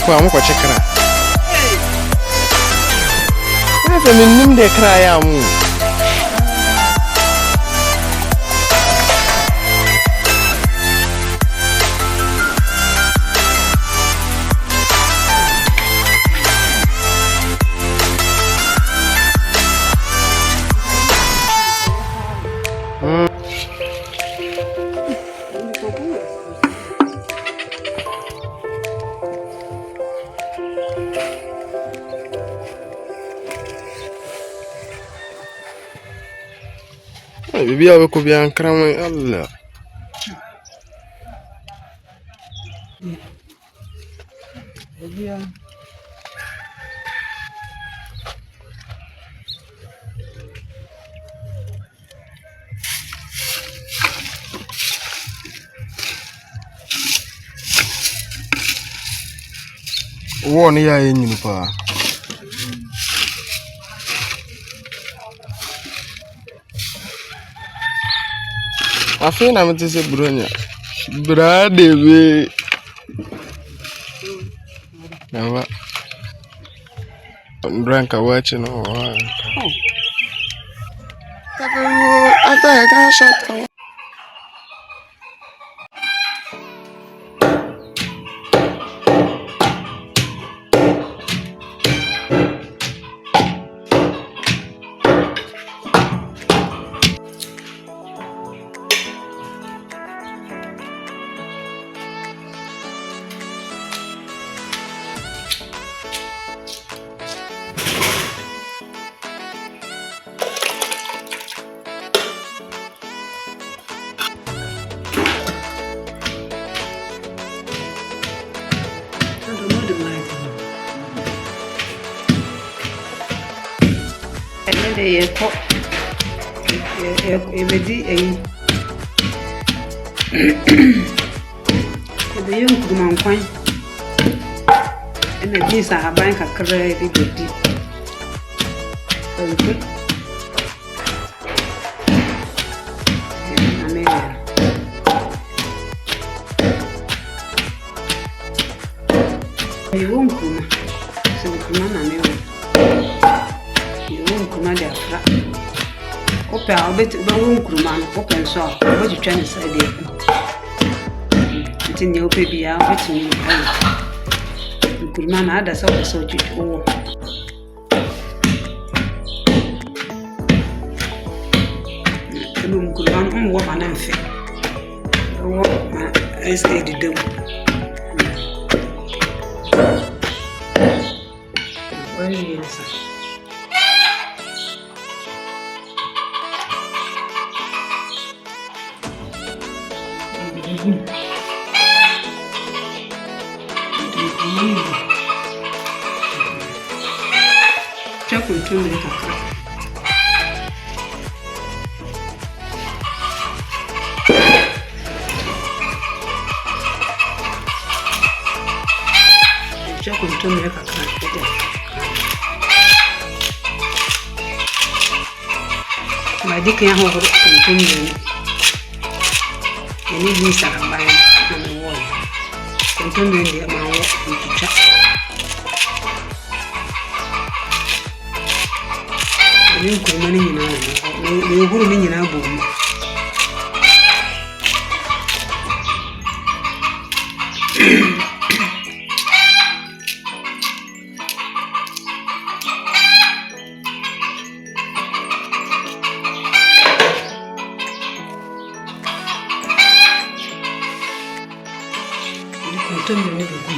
kwa mo kwa chekra na fe minnim de kra ya mu bibi awe ko bian kram Allah won ya yin pa afina mtese bronya brade be nawa ndranka wache no wa ata ya kan shot ye ko e bedi e de yum kuma kwan ene bi sa haban kakra bi bedi okay yum kuma so kuma na me kuma da fra opa obet ba won kuruma no open so obi twa ne side e tin ne ope bia otin ni kuruma na ada so so chicho no kuruma wo ma na mfe wo ma este di dem wani yesa Chapo tume kakra. Chapo tume kakra. Madike ya ho tume. Ni bi saramba na wo. Tume ndio ma wo tucha. Ni kuruma ni nyina ni huru ni nyina bo mu ni kontomi ni bo mu